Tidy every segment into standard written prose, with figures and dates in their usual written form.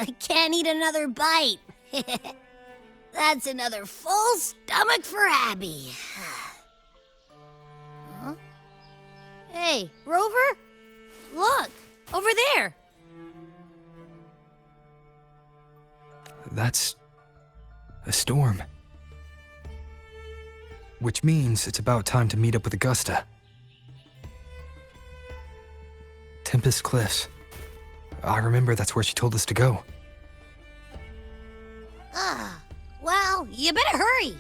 I can't eat another bite. That's another full stomach for Abby. Huh? Hey, Rover? Look, over there. That's a storm. Which means it's about time to meet up with Augusta. Tempest Cliffs. I remember that's where she told us to go. Well, you better hurry.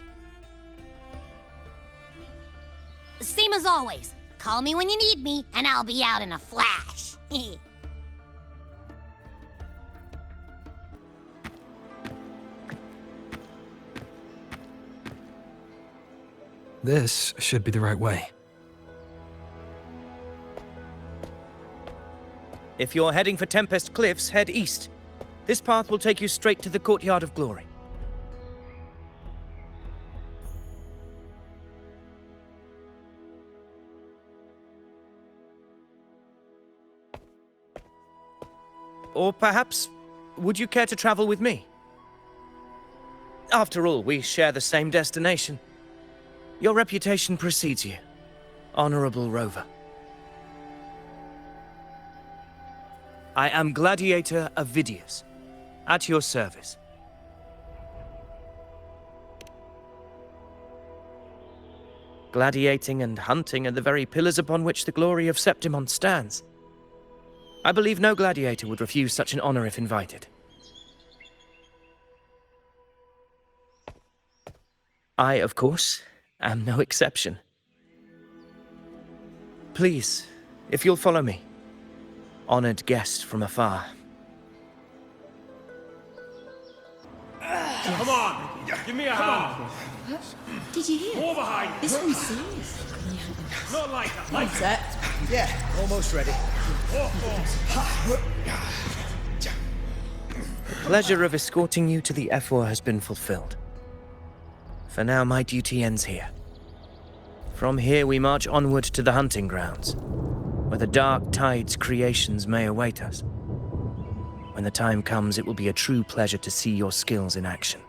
Same as always. Call me when you need me, and I'll be out in a flash. This should be the right way. If you're heading for Tempest Cliffs, head east. This path will take you straight to the Courtyard of Glory. Or perhaps, would you care to travel with me? After all, we share the same destination. Your reputation precedes you, Honorable Rover. I am Gladiator Avidius, at your service. Gladiating and hunting are the very pillars upon which the glory of Septmont stands. I believe no gladiator would refuse such an honor if invited. I, of course, am no exception. Please, if you'll follow me. Honored guest from afar. Come on! Give me a hand! Did you hear? More behind! This one's serious. Not like that, like Set? Yeah, almost ready. The pleasure of escorting you to the F4 has been fulfilled. For now, my duty ends here. From here, we march onward to the hunting grounds, where the dark tide's creations may await us. When the time comes, it will be a true pleasure to see your skills in action.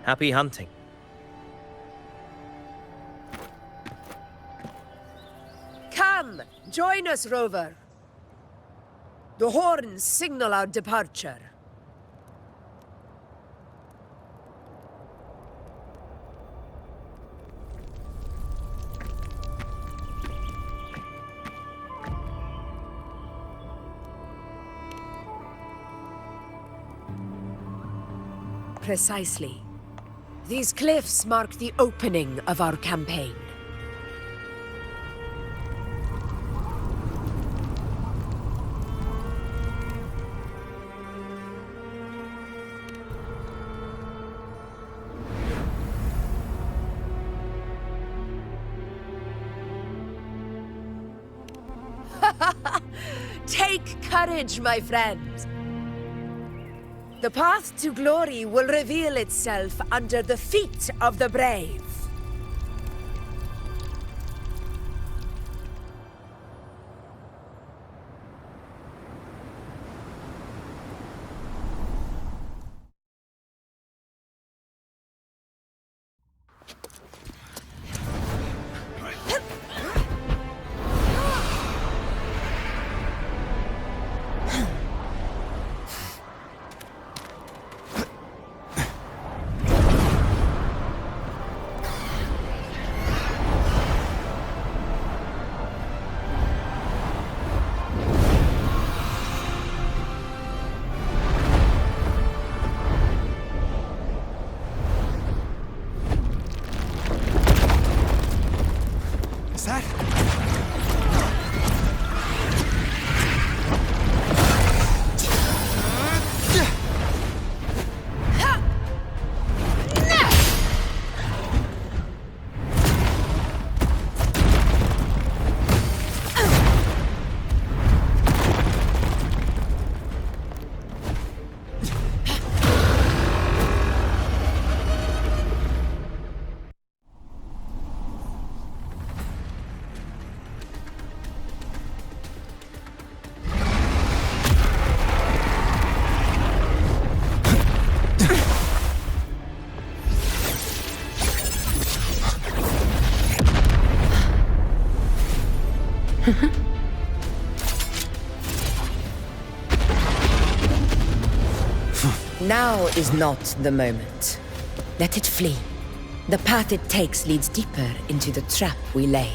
Happy hunting. Come, join us, Rover. The horns signal our departure. Precisely. These cliffs mark the opening of our campaign. Take courage, my friends. The path to glory will reveal itself under the feet of the brave. Now is not the moment. Let it flee. The path it takes leads deeper into the trap we laid.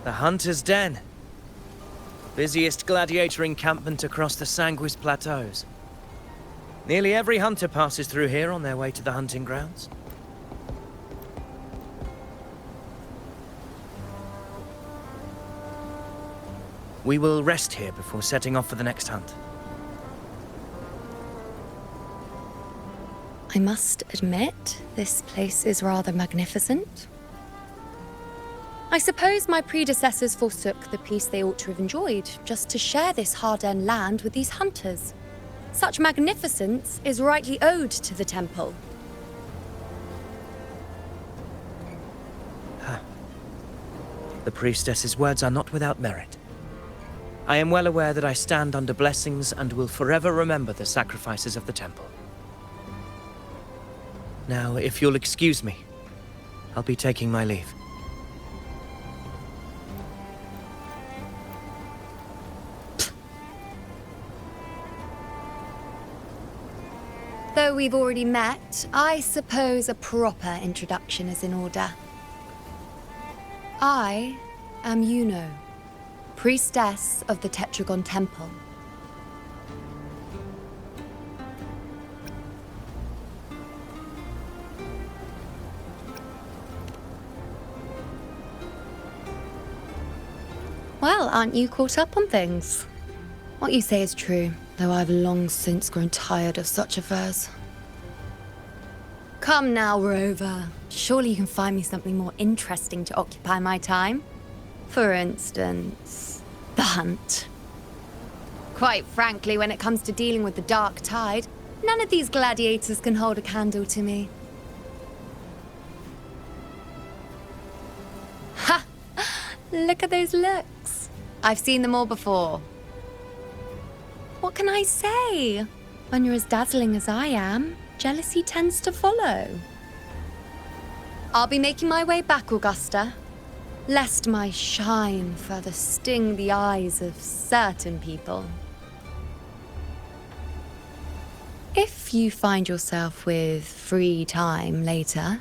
The Hunter's Den. Busiest gladiator encampment across the Sanguis Plateaus. Nearly every hunter passes through here on their way to the hunting grounds. We will rest here before setting off for the next hunt. I must admit, this place is rather magnificent. I suppose my predecessors forsook the peace they ought to have enjoyed, just to share this hard-earned land with these hunters. Such magnificence is rightly owed to the temple. The priestess's words are not without merit. I am well aware that I stand under blessings and will forever remember the sacrifices of the temple. Now, if you'll excuse me, I'll be taking my leave. Though we've already met, I suppose a proper introduction is in order. I am Yuno, priestess of the Tetragon Temple. Well, aren't you caught up on things? What you say is true, though I've long since grown tired of such affairs. Come now, Rover. Surely you can find me something more interesting to occupy my time. For instance, the hunt. Quite frankly, when it comes to dealing with the dark tide, none of these gladiators can hold a candle to me. Ha! Look at those looks. I've seen them all before. What can I say? When you're as dazzling as I am, jealousy tends to follow. I'll be making my way back, Augusta, lest my shine further sting the eyes of certain people. If you find yourself with free time later,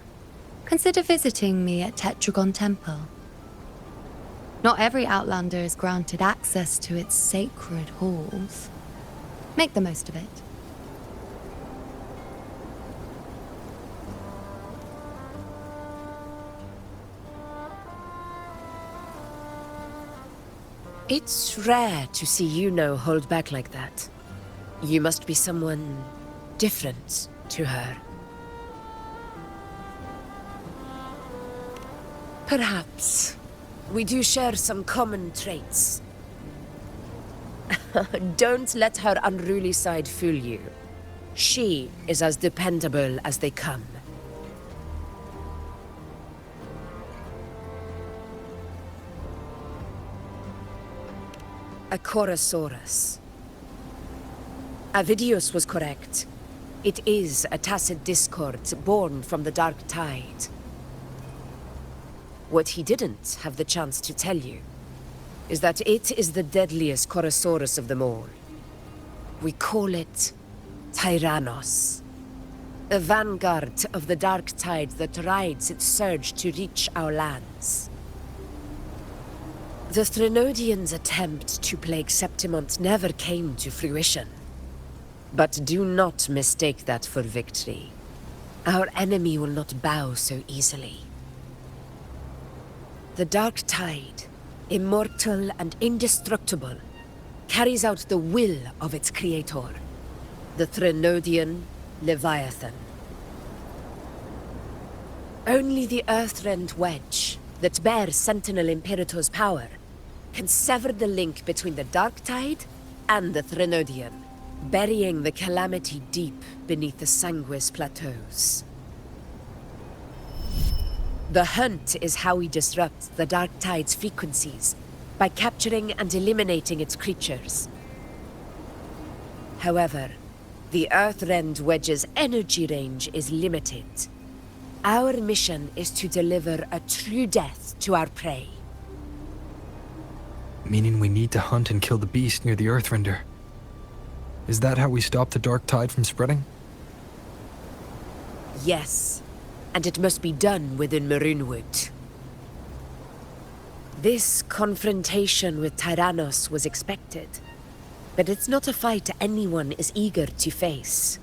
consider visiting me at Tetragon Temple. Not every Outlander is granted access to its sacred halls. Make the most of it. It's rare to see Yuno hold back like that. You must be someone different to her. Perhaps we do share some common traits. Don't let her unruly side fool you. She is as dependable as they come. A Chorosaurus. Avidius was correct. It is a tacit discord born from the dark tide. What he didn't have the chance to tell you is that it is the deadliest Chorosaurus of them all. We call it Tyrannos. A vanguard of the dark tide that rides its surge to reach our lands. The Threnodians' attempt to plague Septmont never came to fruition. But do not mistake that for victory. Our enemy will not bow so easily. The dark tide, immortal and indestructible, carries out the will of its creator, the Threnodian Leviathan. Only the Earthrend Wedge, that bears Sentinel Imperator's power, can sever the link between the dark tide and the Threnodian, burying the calamity deep beneath the Sanguis Plateaus. The hunt is how we disrupt the dark tide's frequencies, by capturing and eliminating its creatures. However, The Earthrend Wedge's energy range is limited. Our mission is to deliver a true death to our prey. Meaning we need to hunt and kill the beast near the Earthrender. Is that how we stop the dark tide from spreading? Yes, and it must be done within Maroonwood. This confrontation with Tyrannos was expected, but it's not a fight anyone is eager to face.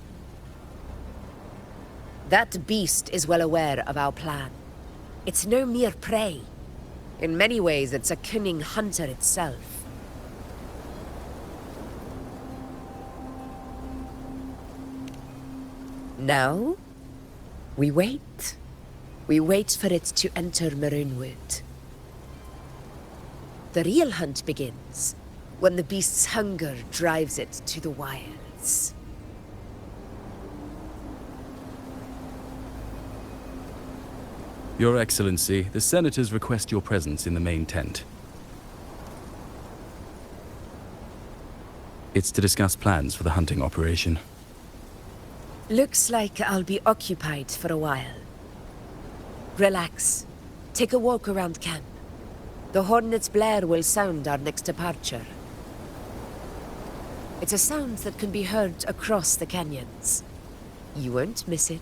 That beast is well aware of our plan. It's no mere prey. In many ways, it's a cunning hunter itself. Now, we wait. We wait for it to enter Maroonwood. The real hunt begins when the beast's hunger drives it to the wilds. Your Excellency, the Senators request your presence in the main tent. It's to discuss plans for the hunting operation. Looks like I'll be occupied for a while. Relax. Take a walk around camp. The hornet's blare will sound our next departure. It's a sound that can be heard across the canyons. You won't miss it.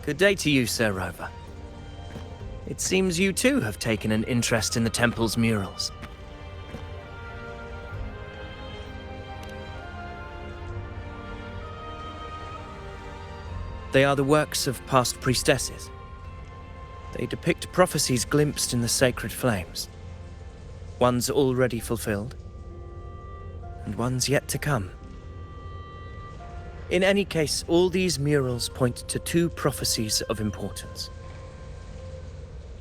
Good day to you, Sir Rover. It seems you too have taken an interest in the temple's murals. They are the works of past priestesses. They depict prophecies glimpsed in the sacred flames. Ones already fulfilled, and ones yet to come. In any case, all these murals point to two prophecies of importance.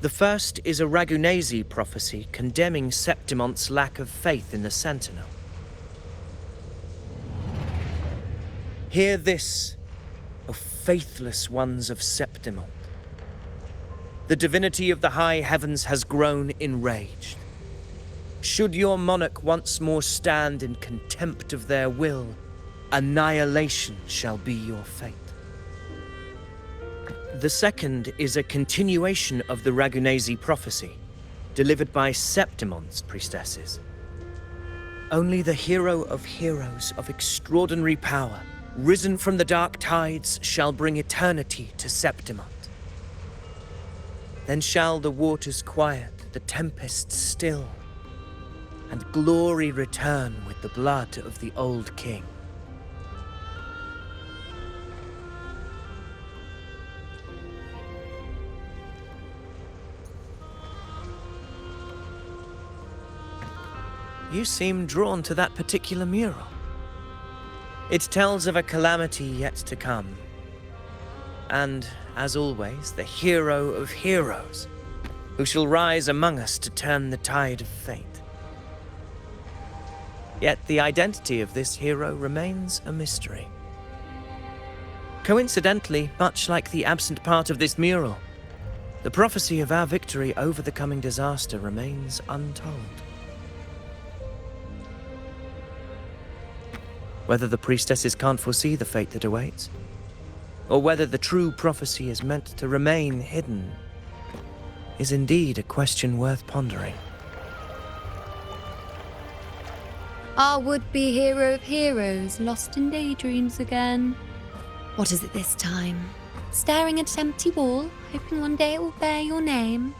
The first is a Ragunasi prophecy condemning Septmont's lack of faith in the Sentinel. Hear this, O faithless ones of Septmont. The divinity of the high heavens has grown enraged. Should your monarch once more stand in contempt of their will, annihilation shall be your fate. The second is a continuation of the Ragunasi prophecy, delivered by Septmont's priestesses. Only the hero of heroes of extraordinary power, risen from the dark tides, shall bring eternity to Septmont. Then shall the waters quiet, the tempests still, and glory return with the blood of the old king. You seem drawn to that particular mural. It tells of a calamity yet to come. And, as always, the hero of heroes, who shall rise among us to turn the tide of fate. Yet the identity of this hero remains a mystery. Coincidentally, much like the absent part of this mural, the prophecy of our victory over the coming disaster remains untold. Whether the priestesses can't foresee the fate that awaits, or whether the true prophecy is meant to remain hidden, is indeed a question worth pondering. Our would-be hero of heroes, lost in daydreams again. What is it this time? Staring at an empty wall, hoping one day it will bear your name.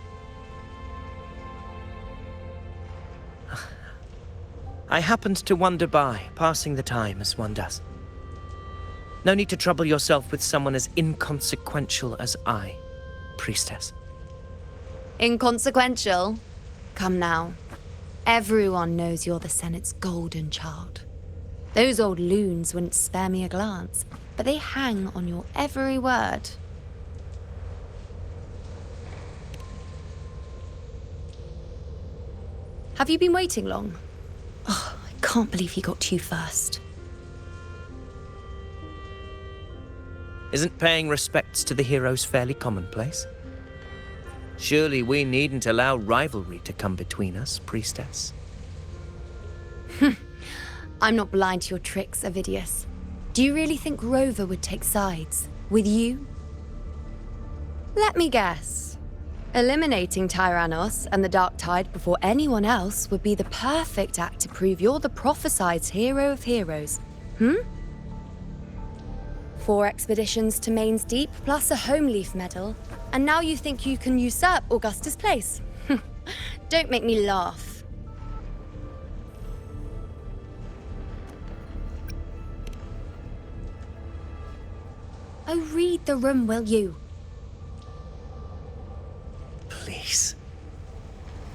I happened to wander by, passing the time as one does. No need to trouble yourself with someone as inconsequential as I, priestess. Inconsequential? Come now. Everyone knows you're the Senate's golden child. Those old loons wouldn't spare me a glance, but they hang on your every word. Have you been waiting long? Oh, I can't believe he got to you first. Isn't paying respects to the heroes fairly commonplace? Surely we needn't allow rivalry to come between us, priestess. I'm not blind to your tricks, Avidius. Do you really think Rover would take sides? With you? Let me guess. Eliminating Tyrannos and the Dark Tide before anyone else would be the perfect act to prove you're the prophesied hero of heroes. 4 expeditions to Main's Deep, plus a Homeleaf medal, and now you think you can usurp Augustus' place. Don't make me laugh. Oh, read the room, will you? Please.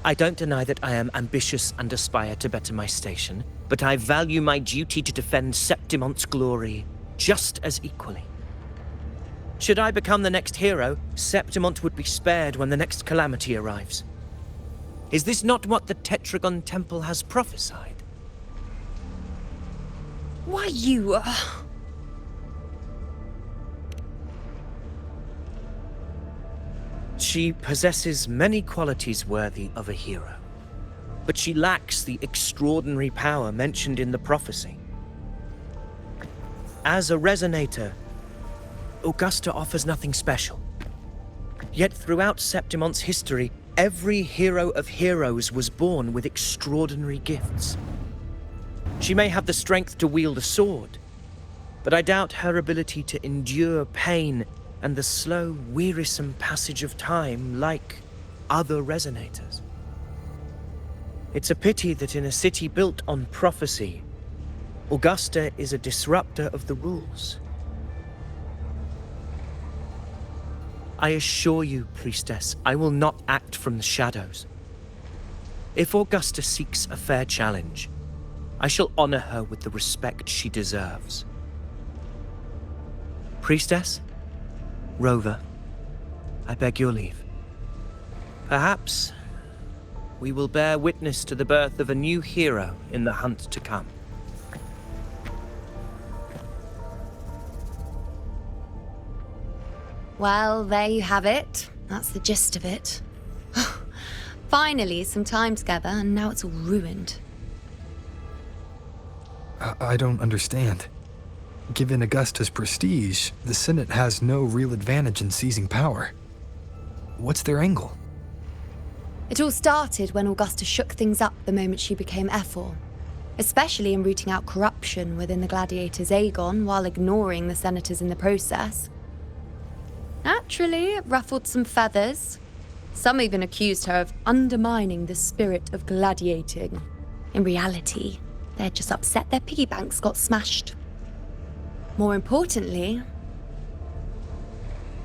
I don't deny that I am ambitious and aspire to better my station, but I value my duty to defend Septmont's glory just as equally. Should I become the next hero, Septmont would be spared when the next calamity arrives. Is this not what the Tetragon Temple has prophesied? Why, you... She possesses many qualities worthy of a hero, but she lacks the extraordinary power mentioned in the prophecy. As a resonator, Augusta offers nothing special. Yet throughout Septmont's history, every hero of heroes was born with extraordinary gifts. She may have the strength to wield a sword, but I doubt her ability to endure pain and the slow, wearisome passage of time like other resonators. It's a pity that in a city built on prophecy, Augusta is a disruptor of the rules. I assure you, priestess, I will not act from the shadows. If Augusta seeks a fair challenge, I shall honor her with the respect she deserves. Priestess? Rover, I beg your leave. Perhaps we will bear witness to the birth of a new hero in the hunt to come. Well, there you have it. That's the gist of it. Finally, some time together, and now it's all ruined. I don't understand. Given Augusta's prestige, the Senate has no real advantage in seizing power. What's their angle? It all started when Augusta shook things up the moment she became Ephor, especially in rooting out corruption within the gladiators' Aegon while ignoring the senators in the process. Naturally, it ruffled some feathers. Some even accused her of undermining the spirit of gladiating. In reality, they're just upset their piggy banks got smashed. More importantly,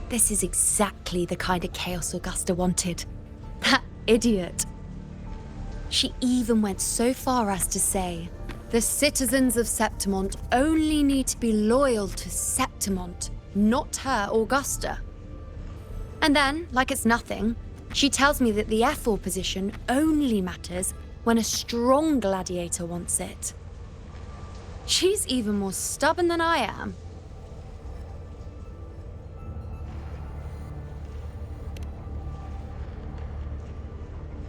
this is exactly the kind of chaos Augusta wanted. That idiot. She even went so far as to say, the citizens of Septmont only need to be loyal to Septmont, not her, Augusta. And then, like it's nothing, she tells me that the Ephor position only matters when a strong gladiator wants it. She's even more stubborn than I am.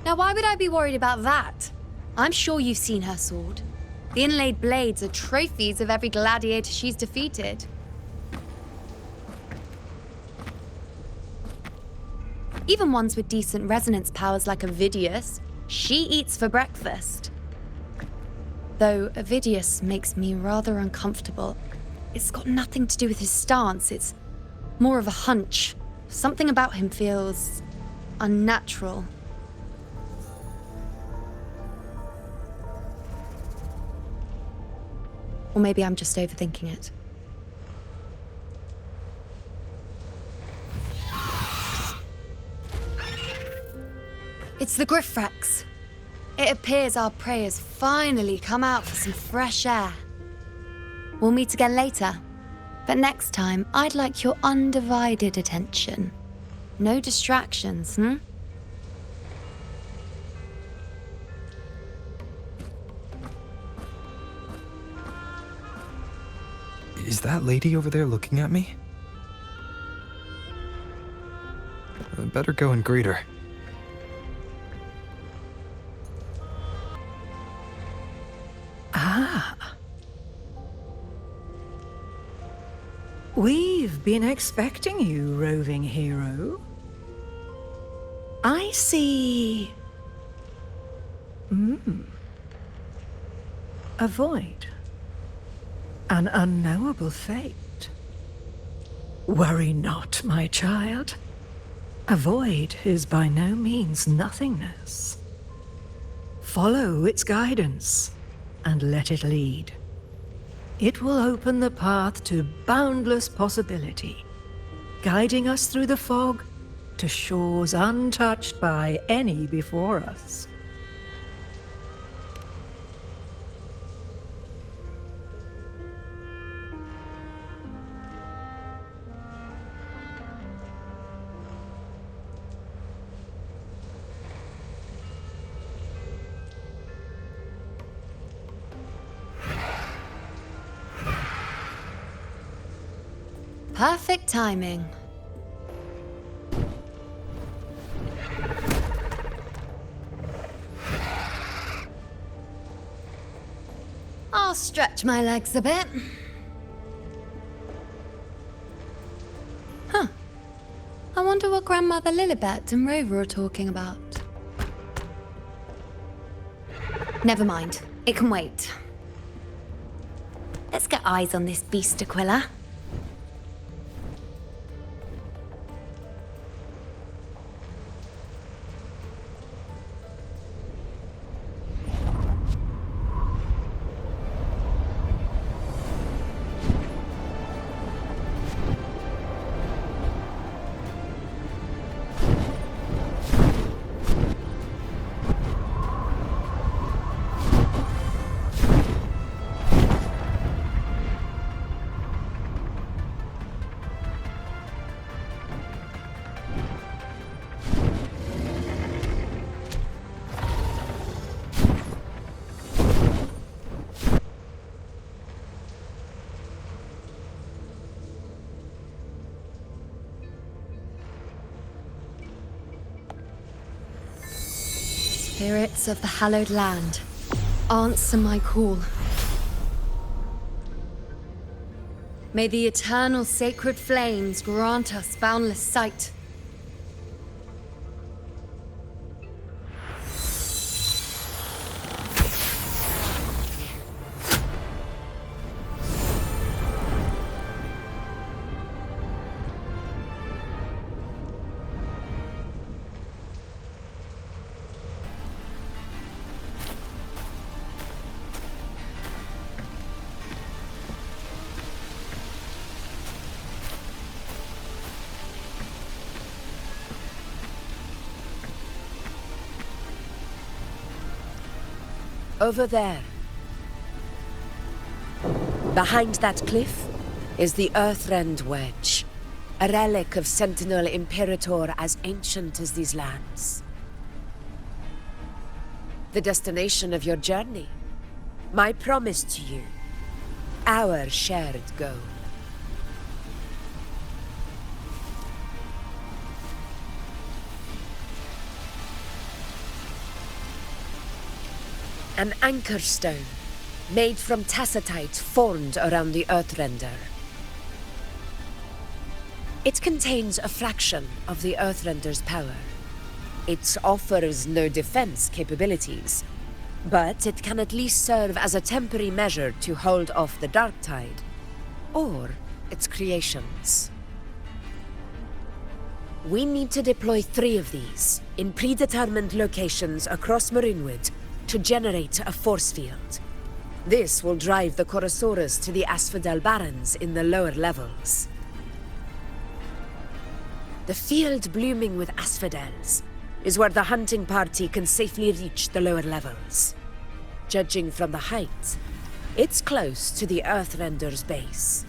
Now, why would I be worried about that? I'm sure you've seen her sword. The inlaid blades are trophies of every gladiator she's defeated. Even ones with decent resonance powers like Avidius, she eats for breakfast. Though Avidius makes me rather uncomfortable. It's got nothing to do with his stance, it's more of a hunch. Something about him feels unnatural. Or maybe I'm just overthinking it. It's the Griffrex. It appears our prey has finally come out for some fresh air. We'll meet again later. But next time, I'd like your undivided attention. No distractions, Is that lady over there looking at me? I better go and greet her. We've been expecting you, roving hero. I see... A void. An unknowable fate. Worry not, my child. A void is by no means nothingness. Follow its guidance, and let it lead. It will open the path to boundless possibility, guiding us through the fog to shores untouched by any before us. Perfect timing. I'll stretch my legs a bit. Huh. I wonder what Grandmother Lilibet and Rover are talking about. Never mind. It can wait. Let's get eyes on this beast, Aquila. Spirits of the hallowed land, answer my call. May the eternal sacred flames grant us boundless sight. Over there. Behind that cliff is the Earthrend Wedge, a relic of Sentinel Imperator as ancient as these lands. The destination of your journey, my promise to you, our shared goal. An anchor stone, made from tacitite formed around the Earthrender. It contains a fraction of the Earthrender's power. It offers no defense capabilities, but it can at least serve as a temporary measure to hold off the dark tide, or its creations. We need to deploy 3 of these in predetermined locations across Marinewood to generate a force field. This will drive the Chorosaurus to the Asphodel Barrens in the lower levels. The field blooming with asphodels is where the hunting party can safely reach the lower levels. Judging from the height, it's close to the Earthrender's base.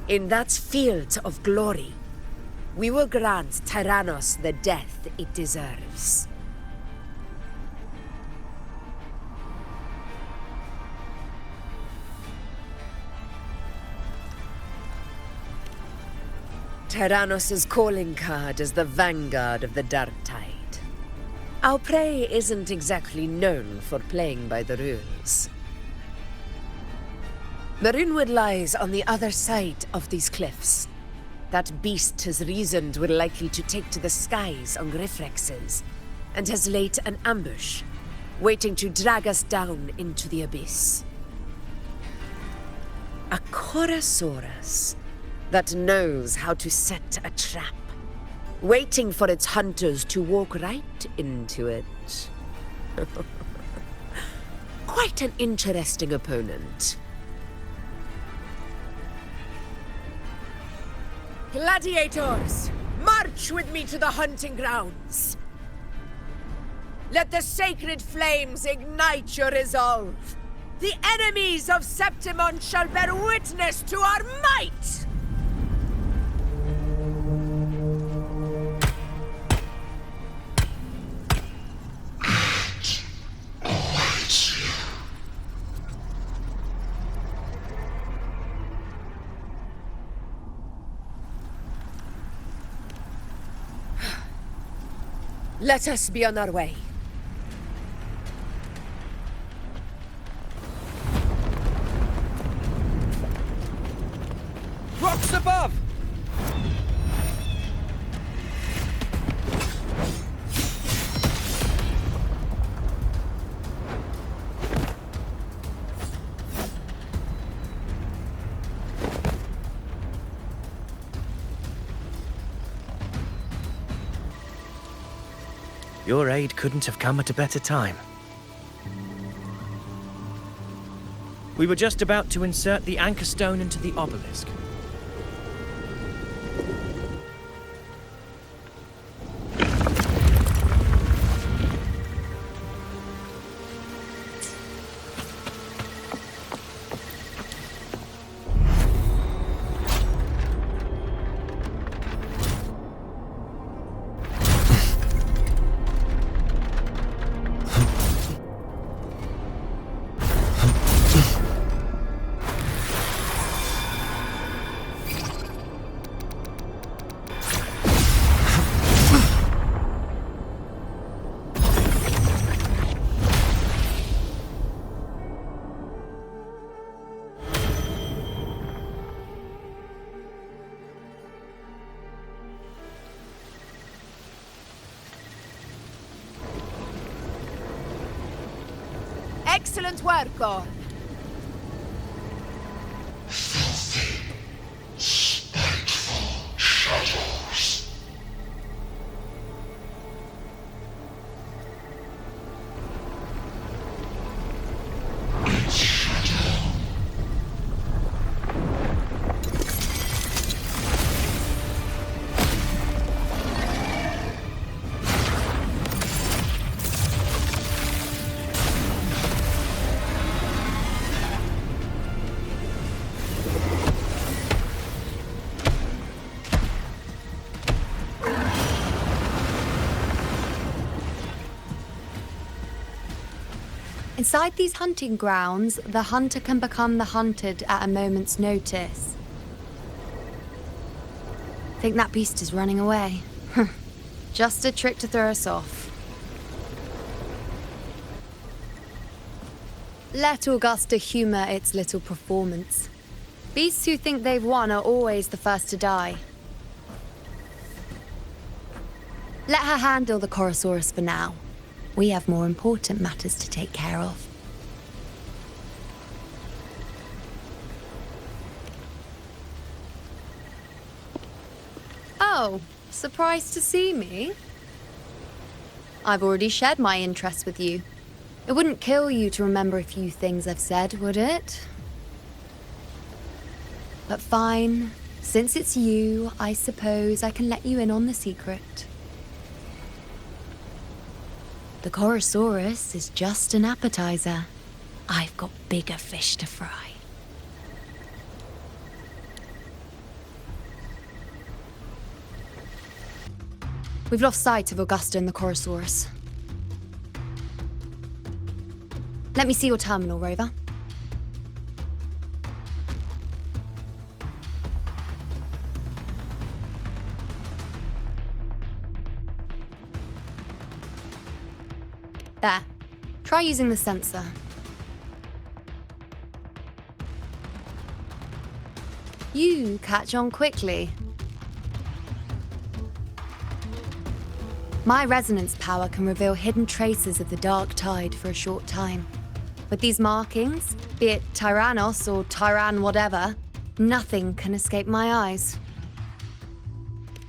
In that field of glory, we will grant Tyrannos the death it deserves. Tyrannos' calling card is the vanguard of the Dark Tide. Our prey isn't exactly known for playing by the rules. Maroonwood lies on the other side of these cliffs. That beast has reasoned we're likely to take to the skies on Griffrexes, and has laid an ambush, waiting to drag us down into the abyss. A Chorosaurus that knows how to set a trap, waiting for its hunters to walk right into it. Quite an interesting opponent. Gladiators, march with me to the hunting grounds. Let the sacred flames ignite your resolve. The enemies of Septmont shall bear witness to our might! Let us be on our way. Rocks above! Your aid couldn't have come at a better time. We were just about to insert the anchor stone into the obelisk. Excellent work, Gorn. Filthy, spiteful shadows. Its shadow. Inside these hunting grounds, the hunter can become the hunted at a moment's notice. Think that beast is running away. Just a trick to throw us off. Let Augusta humor its little performance. Beasts who think they've won are always the first to die. Let her handle the Chorosaurus for now. We have more important matters to take care of. Oh, surprised to see me? I've already shared my interest with you. It wouldn't kill you to remember a few things I've said, would it? But fine. Since it's you, I suppose I can let you in on the secret. The Chorosaurus is just an appetizer. I've got bigger fish to fry. We've lost sight of Augusta and the Chorosaurus. Let me see your terminal, Rover. There. Try using the sensor. You catch on quickly. My resonance power can reveal hidden traces of the dark tide for a short time. With these markings, be it Tyrannos or Tyran whatever, nothing can escape my eyes.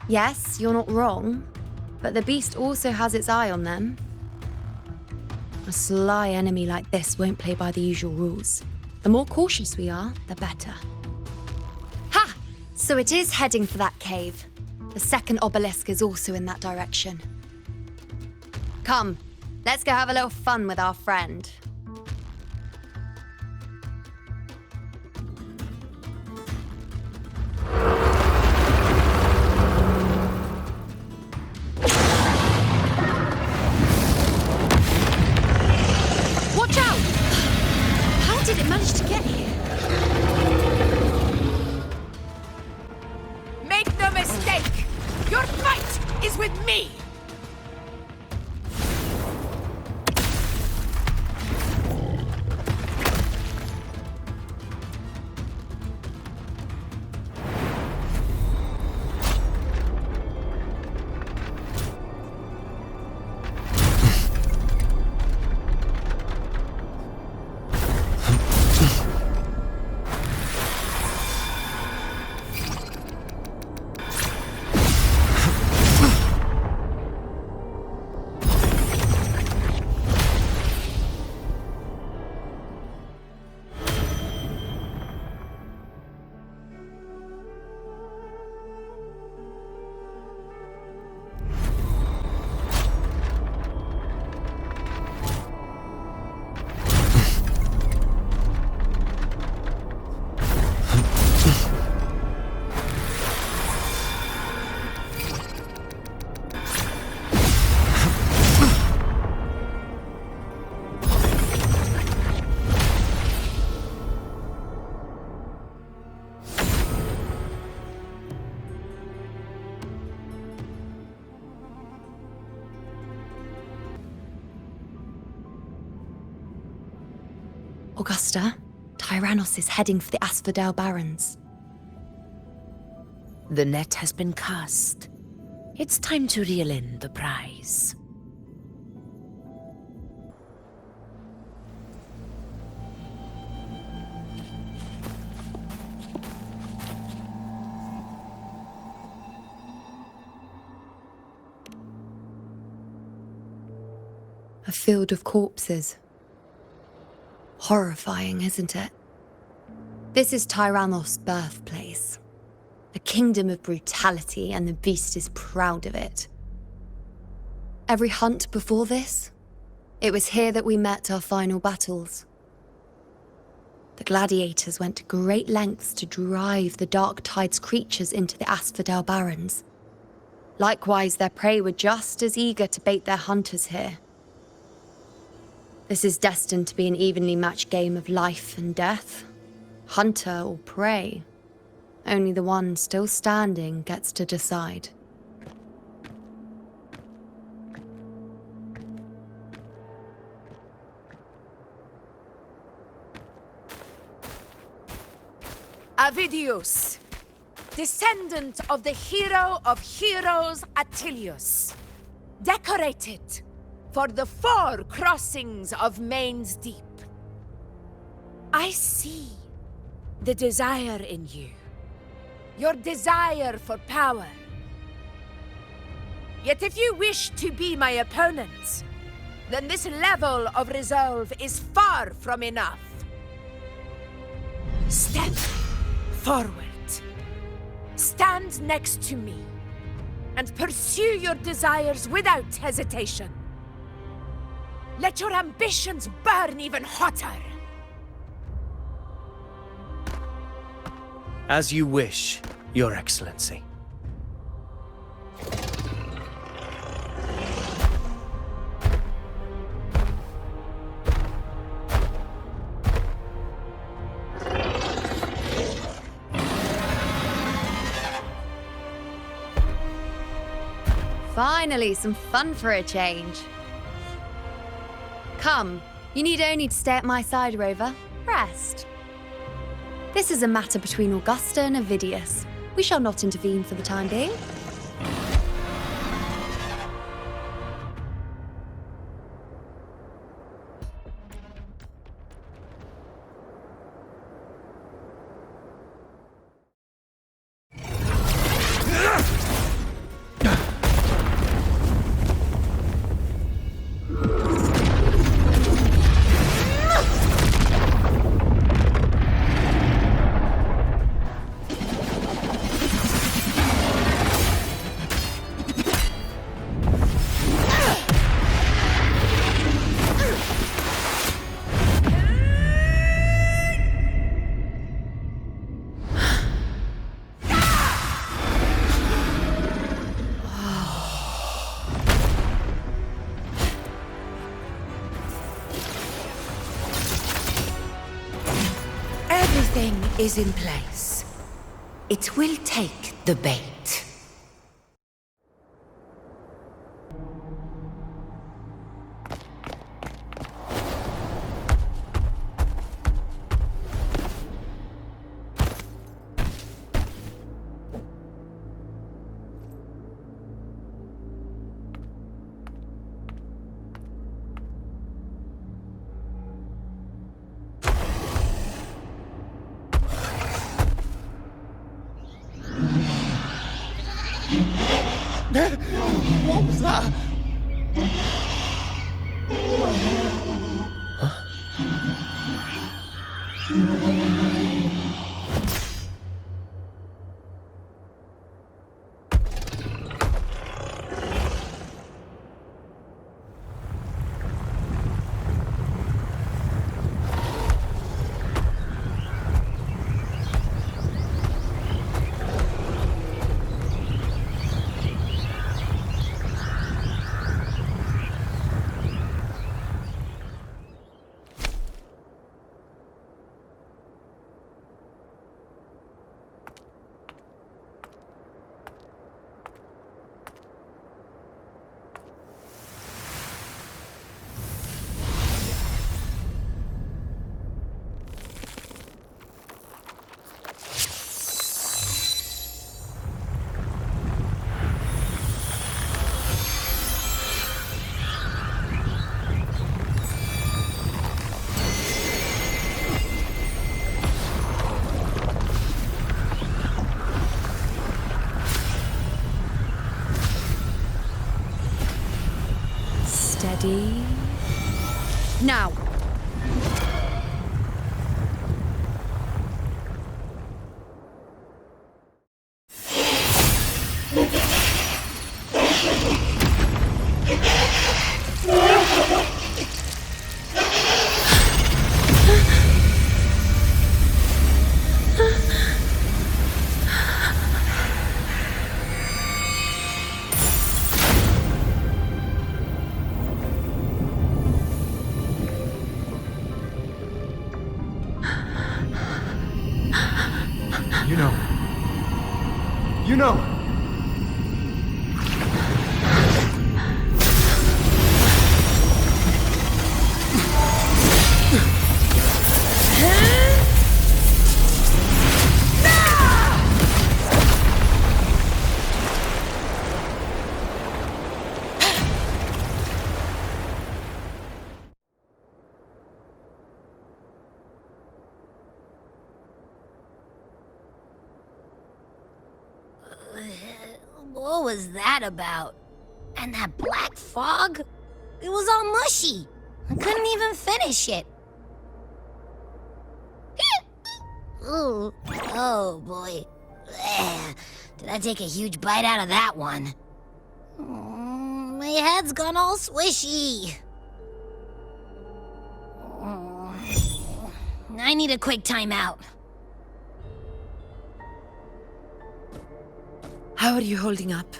Yes, you're not wrong, but the beast also has its eye on them. A sly enemy like this won't play by the usual rules. The more cautious we are, the better. Ha! So it is heading for that cave. The second obelisk is also in that direction. Come, let's go have a little fun with our friend. Watch out! How did it manage to get here? Make no mistake! Your fight is with me! Augusta, Tyrannos is heading for the Asphodel Barrens. The net has been cast. It's time to reel in the prize. A field of corpses. Horrifying, isn't it? This is Tyrannos' birthplace. A kingdom of brutality, and the beast is proud of it. Every hunt before this, it was here that we met our final battles. The gladiators went to great lengths to drive the Dark Tide's creatures into the Asphodel Barrens. Likewise, their prey were just as eager to bait their hunters here. This is destined to be an evenly matched game of life and death. Hunter or prey. Only the one still standing gets to decide. Avidius, descendant of the hero of heroes Attilius, decorated for the 4 crossings of Main's Deep. I see the desire in you, your desire for power. Yet if you wish to be my opponent, then this level of resolve is far from enough. Step forward. Stand next to me, and pursue your desires without hesitation. Let your ambitions burn even hotter. As you wish, Your Excellency. Finally, some fun for a change. Come, you need only to stay at my side, Rover. Rest. This is a matter between Augusta and Avidius. We shall not intervene for the time being. Everything is in place. It will take the bait. What was that? Steady. Now. You know. What was that about? And that black fog? It was all mushy. I couldn't even finish it. Ooh. Oh, boy. Ugh. Did I take a huge bite out of that one? My head's gone all swishy. I need a quick timeout. How are you holding up?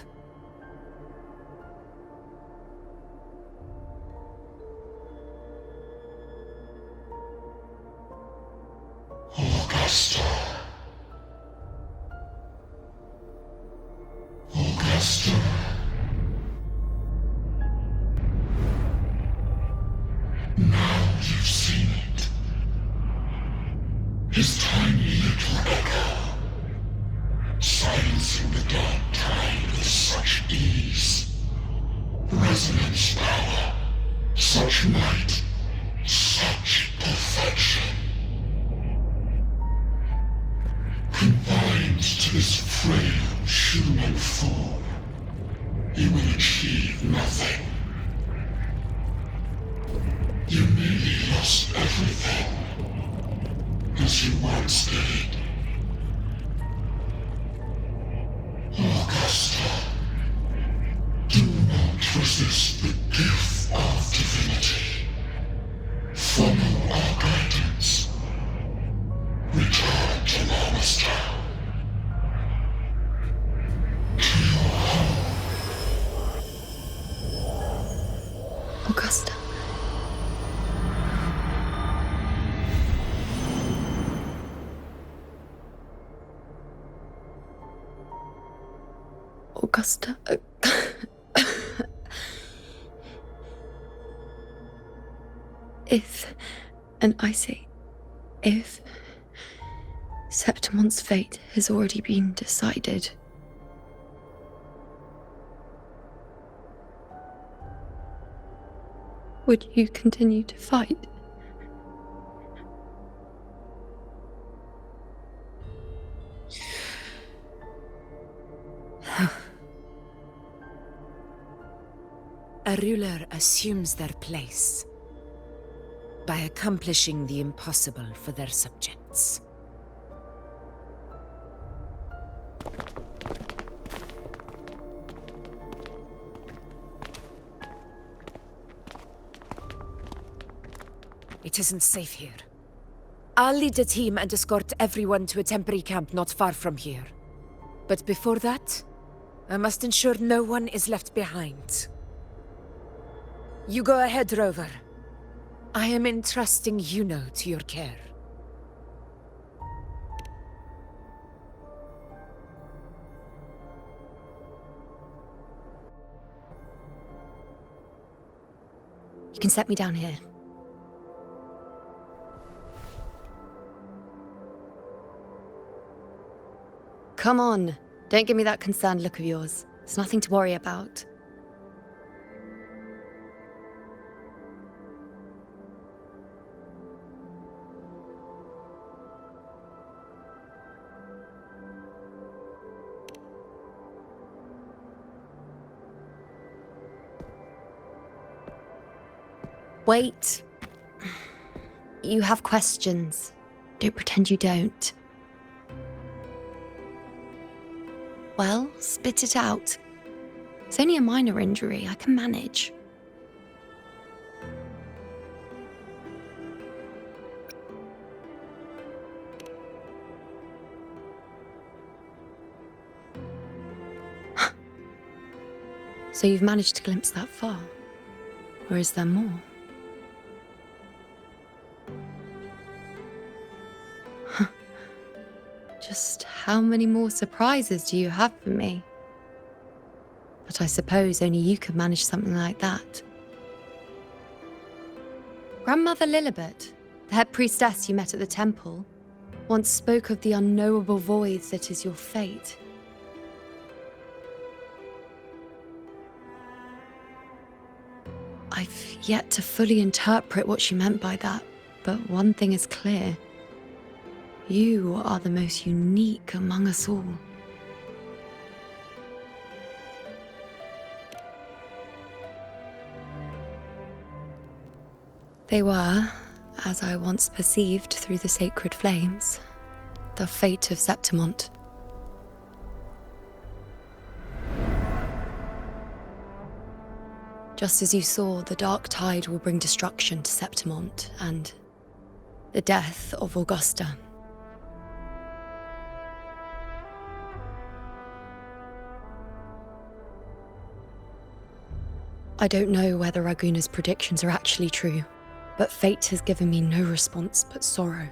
Augusta. Augusta. Now you've seen it. His tiny little echo, silencing the dark tide with such ease. Resonance power, such might, such perfection. Confined to this frail human form, you will achieve nothing. You nearly lost everything, as you once did. Augusta, do not resist the gift of divinity. Follow our guidance. Return to Lannister. To your home. Augusta. Augusta. If, and I say, if Septmont's fate has already been decided, would you continue to fight? A ruler assumes their place by accomplishing the impossible for their subjects. It isn't safe here. I'll lead a team and escort everyone to a temporary camp not far from here. But before that, I must ensure no one is left behind. You go ahead, Rover. I am entrusting Yuno to your care. You can set me down here. Come on. Don't give me that concerned look of yours. It's nothing to worry about. Wait. You have questions. Don't pretend you don't. Well, spit it out. It's only a minor injury. I can manage. So you've managed to glimpse that far? Or is there more? Just how many more surprises do you have for me? But I suppose only you could manage something like that. Grandmother Lilibet, the head priestess you met at the temple, once spoke of the unknowable void that is your fate. I've yet to fully interpret what she meant by that, but one thing is clear. You are the most unique among us all. They were, as I once perceived through the sacred flames, the fate of Septmont. Just as you saw, the dark tide will bring destruction to Septmont and the death of Augusta. I don't know whether Raguna's predictions are actually true, but fate has given me no response but sorrow.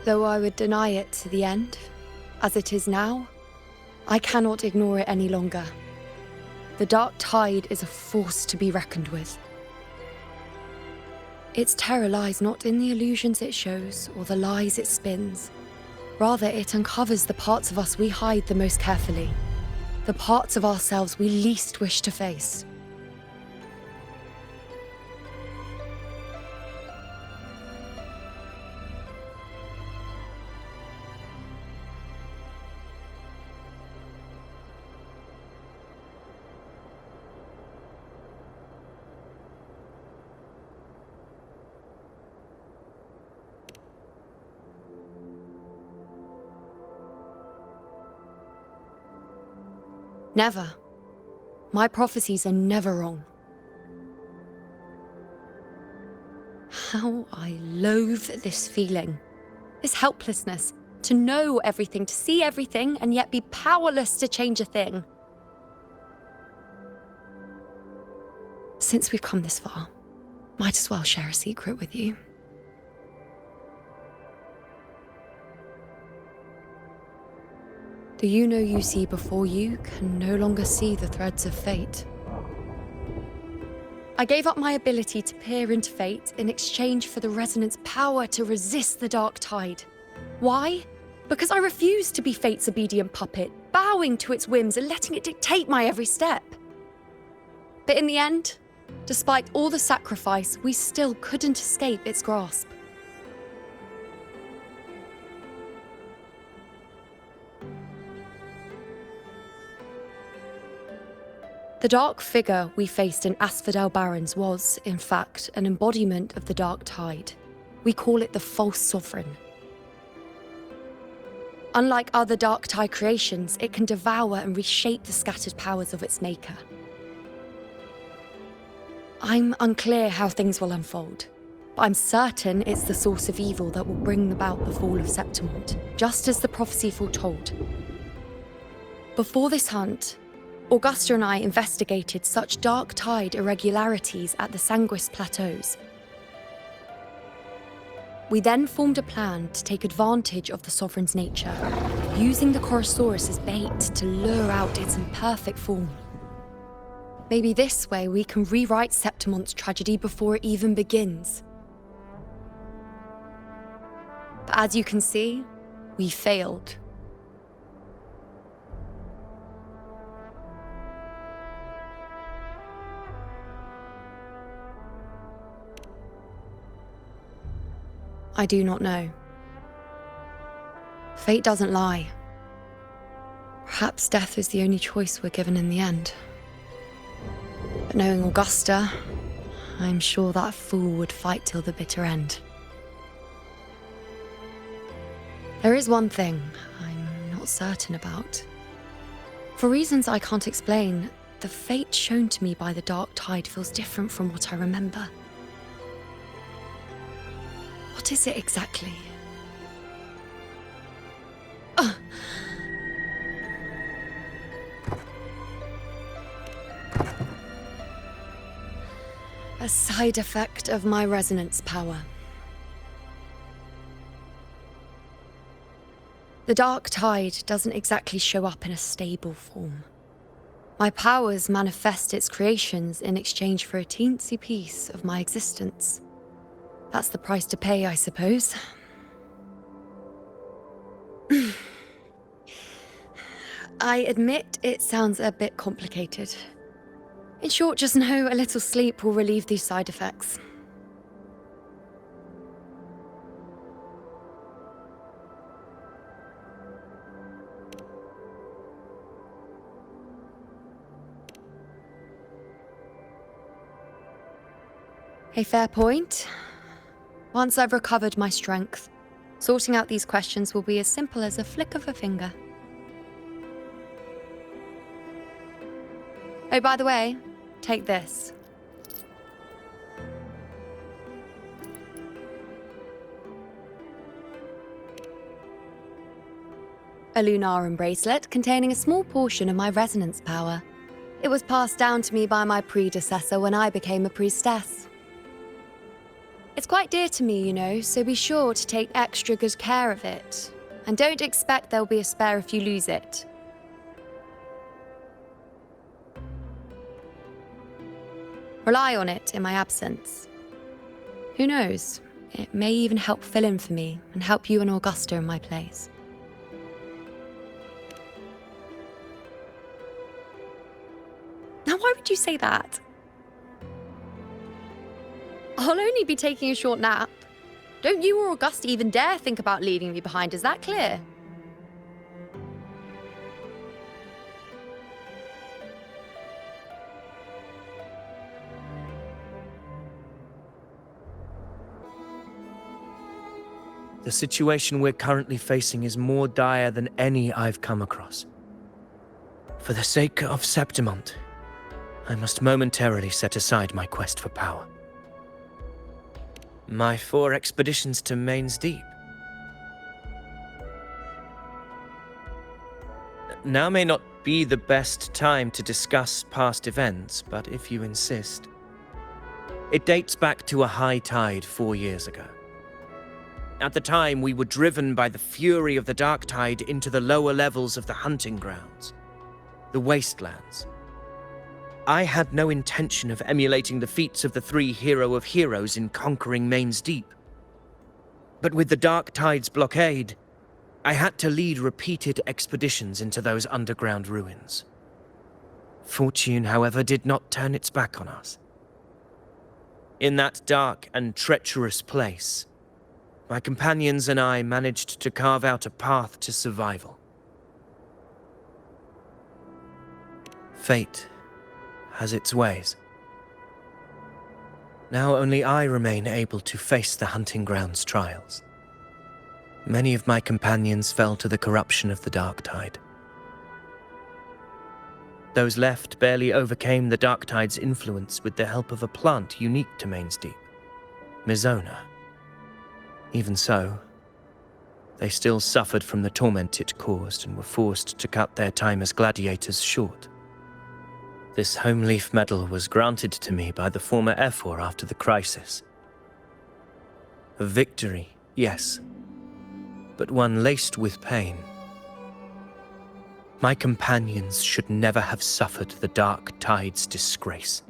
Though I would deny it to the end, as it is now, I cannot ignore it any longer. The dark tide is a force to be reckoned with. Its terror lies not in the illusions it shows or the lies it spins. Rather, it uncovers the parts of us we hide the most carefully, the parts of ourselves we least wish to face. Never. My prophecies are never wrong. How I loathe this feeling. This helplessness. To know everything, to see everything, and yet be powerless to change a thing. Since we've come this far, might as well share a secret with you. The you see before you can no longer see the threads of fate. I gave up my ability to peer into fate in exchange for the resonance power to resist the dark tide. Why? Because I refused to be fate's obedient puppet, bowing to its whims and letting it dictate my every step. But in the end, despite all the sacrifice, we still couldn't escape its grasp. The dark figure we faced in Asphodel Barrens was, in fact, an embodiment of the dark tide. We call it the false sovereign. Unlike other dark tide creations, it can devour and reshape the scattered powers of its maker. I'm unclear how things will unfold, but I'm certain it's the source of evil that will bring about the fall of Septmont, just as the prophecy foretold. Before this hunt, Augusta and I investigated such dark tide irregularities at the Sanguis Plateaus. We then formed a plan to take advantage of the Sovereign's nature, using the Chorosaurus as bait to lure out its imperfect form. Maybe this way we can rewrite Septmont's tragedy before it even begins. But as you can see, we failed. I do not know. Fate doesn't lie. Perhaps death is the only choice we're given in the end. But knowing Augusta, I'm sure that fool would fight till the bitter end. There is one thing I'm not certain about. For reasons I can't explain, the fate shown to me by the dark tide feels different from what I remember. What is it exactly? A side effect of my resonance power. The dark tide doesn't exactly show up in a stable form. My powers manifest its creations in exchange for a teensy piece of my existence. That's the price to pay, I suppose. I admit it sounds a bit complicated. In short, just know a little sleep will relieve these side effects. A fair point. Once I've recovered my strength, sorting out these questions will be as simple as a flick of a finger. Oh, by the way, take this. A Lunarum bracelet containing a small portion of my resonance power. It was passed down to me by my predecessor when I became a priestess. It's quite dear to me, you know, so be sure to take extra good care of it. And don't expect there'll be a spare if you lose it. Rely on it in my absence. Who knows? It may even help fill in for me and help you and Augusta in my place. Now, why would you say that? I'll only be taking a short nap. Don't you or Augusta even dare think about leaving me behind, is that clear? The situation we're currently facing is more dire than any I've come across. For the sake of Septmont, I must momentarily set aside my quest for power. My 4 expeditions to Main's Deep. Now may not be the best time to discuss past events, but if you insist. It dates back to a high tide 4 years ago. At the time, we were driven by the fury of the dark tide into the lower levels of the hunting grounds, the wastelands. I had no intention of emulating the feats of the 3 hero of heroes in conquering Main's Deep. But with the dark tide's blockade, I had to lead repeated expeditions into those underground ruins. Fortune, however, did not turn its back on us. In that dark and treacherous place, my companions and I managed to carve out a path to survival. Fate has its ways. Now only I remain able to face the hunting grounds trials. Many of my companions fell to the corruption of the dark tide. Those left barely overcame the dark tide's influence with the help of a plant unique to Main's Deep, Mizona. Even so, they still suffered from the torment it caused and were forced to cut their time as gladiators short. This home leaf medal was granted to me by the former Ephor after the crisis. A victory, yes, but one laced with pain. My companions should never have suffered the dark tide's disgrace.